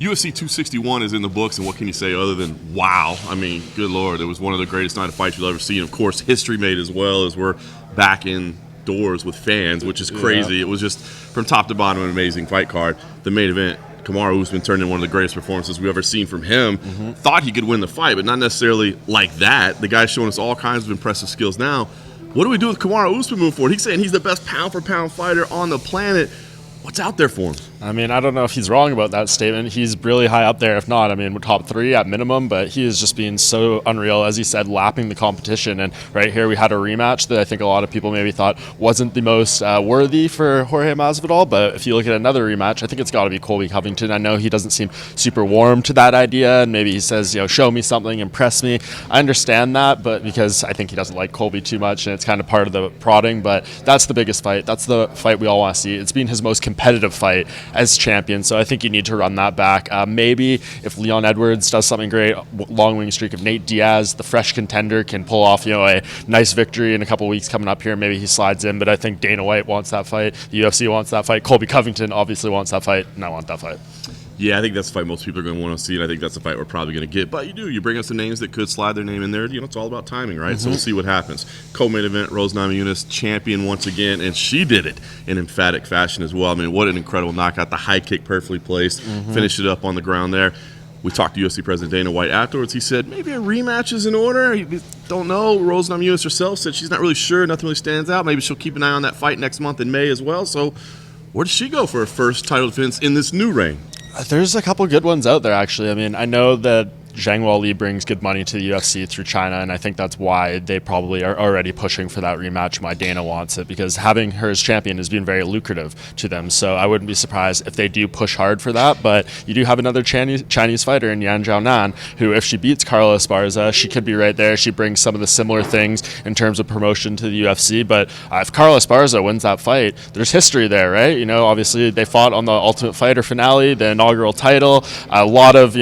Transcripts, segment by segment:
UFC 261 is in the books, and what can you say other than wow? I mean, good Lord, it was one of the greatest night of fights you'll ever see. And, of course, history made as well, as we're back indoors with fans, which is crazy. It was just, from top to bottom, an amazing fight card. The main event, Kamaru Usman turned in one of the greatest performances we've ever seen from him. Thought he could win the fight, but not necessarily like that. The guy's showing us all kinds of impressive skills now. What do we do with Kamaru Usman moving forward? He's saying he's the best pound-for-pound fighter on the planet. What's out there for him? I mean, I don't know if he's wrong about that statement. He's really high up there, if not, I mean, top 3 at minimum, but he is just being so unreal, as he said, lapping the competition. And right here we had a rematch that I think a lot of people maybe thought wasn't the most worthy for Jorge Masvidal, but if you look at another rematch, I think it's got to be Colby Covington. I know he doesn't seem super warm to that idea, and maybe he says, show me something, impress me. I understand that, but because I think he doesn't like Colby too much, and it's kind of part of the prodding, but that's the biggest fight. That's the fight we all want to see. It's been his most competitive fight as champion, so I think you need to run that back. Maybe if Leon Edwards does something great, long winning streak of Nate Diaz, the fresh contender, can pull off a nice victory in a couple weeks coming up here, maybe he slides in, but I think Dana White wants that fight, the UFC wants that fight, Colby Covington obviously wants that fight, and I want that fight. Yeah, I think that's the fight most people are going to want to see, and I think that's the fight we're probably going to get. But you bring us some names that could slide their name in there. It's all about timing, right? So we'll see what happens. Co-main event, Rose Namajunas, champion once again, and she did it in emphatic fashion as well. I mean, what an incredible knockout. The high kick perfectly placed, finished it up on the ground there. We talked to UFC President Dana White afterwards. He said maybe a rematch is in order. You don't know. Rose Namajunas herself said she's not really sure. Nothing really stands out. Maybe she'll keep an eye on that fight next month in May as well. So where does she go for her first title defense in this new reign? There's a couple good ones out there, actually. I mean, I know that Zhang Weili brings good money to the UFC through China, and I think that's why they probably are already pushing for that rematch, why Dana wants it, because having her as champion has been very lucrative to them. So I wouldn't be surprised if they do push hard for that. But you do have another Chinese fighter in Yan Zhaonan, who, if she beats Carla Esparza, she could be right there. She brings some of the similar things in terms of promotion to the UFC. But if Carla Esparza wins that fight, there's history there, right? Obviously they fought on the Ultimate Fighter finale, the inaugural title. A lot of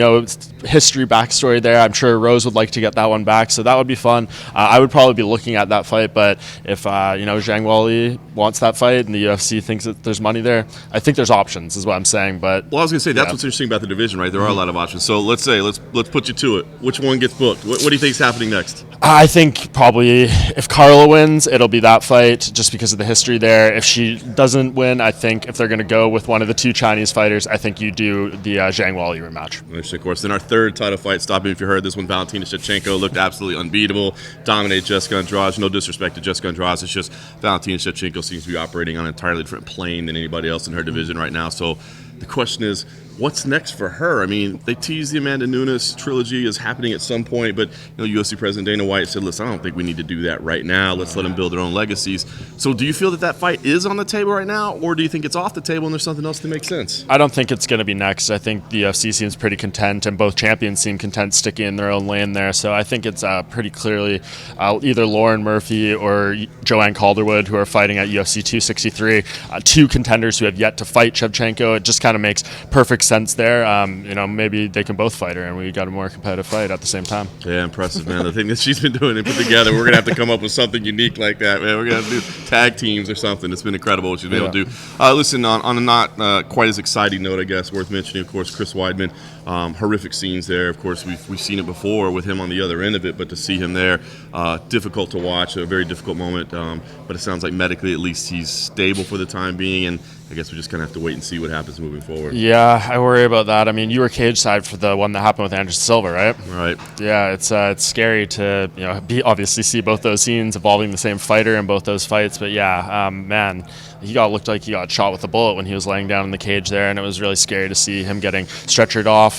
history backstory there. I'm sure Rose would like to get that one back, so that would be fun. I would probably be looking at that fight, but if Zhang Weili wants that fight and the UFC thinks that there's money there, I think there's options, is what I'm saying. But I was going to say that's what's interesting about the division, right? There are a lot of options. So let's put you to it. Which one gets booked? What do you think is happening next? I think probably if Carla wins, it'll be that fight, just because of the history there. If she doesn't win, I think if they're going to go with one of the 2 Chinese fighters, I think you do the Zhang Weili rematch. Of course. Then our third title fight, stop me if you heard this one, Valentina Shachenko looked absolutely unbeatable, dominated Jessica Andrade. No disrespect to Jessica Andrade, it's just Valentina Shachenko seems to be operating on an entirely different plane than anybody else in her division right now. So the question is, what's next for her? I mean, they teased the Amanda Nunes trilogy is happening at some point, but UFC President Dana White said, listen, I don't think we need to do that right now. Let's let them build their own legacies. So do you feel that fight is on the table right now, or do you think it's off the table and there's something else that makes sense? I don't think it's going to be next. I think the UFC seems pretty content, and both champions seem content sticking in their own lane there. So I think it's pretty clearly either Lauren Murphy or Joanne Calderwood, who are fighting at UFC 263, 2 contenders who have yet to fight Shevchenko. It just kind of makes perfect sense there. Maybe they can both fight her, and we got a more competitive fight at the same time. Yeah, impressive, man. The thing that she's been doing and put together, we're going to have to come up with something unique like that, man. We're going to have to do tag teams or something. It's been incredible what she's been able to do. Listen, on a not quite as exciting note, I guess, worth mentioning, of course, Chris Weidman. Horrific scenes there. Of course, we've seen it before with him on the other end of it, but to see him there, difficult to watch, a very difficult moment. But it sounds like medically, at least, he's stable for the time being, and I guess we just kind of have to wait and see what happens moving forward. Yeah, I worry about that. I mean, you were cage side for the one that happened with Anderson Silva, right? Right. Yeah, it's scary to obviously see both those scenes involving the same fighter in both those fights. But yeah, man, looked like he got shot with a bullet when he was laying down in the cage there, and it was really scary to see him getting stretchered off.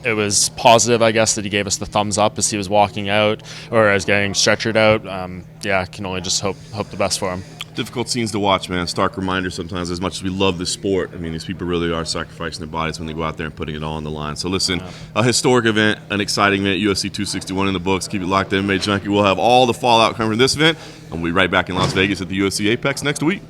It was positive, I guess, that he gave us the thumbs up as he was walking out, or as getting stretchered out. Can only just hope the best for him. Difficult scenes to watch, man. Stark reminder sometimes, as much as we love this sport, I mean, these people really are sacrificing their bodies when they go out there and putting it all on the line. So listen, a historic event, an exciting event, UFC 261 in the books. Keep it locked in, MMA Junkie. We'll have all the fallout coming from this event, and we'll be right back in Las Vegas at the UFC Apex next week.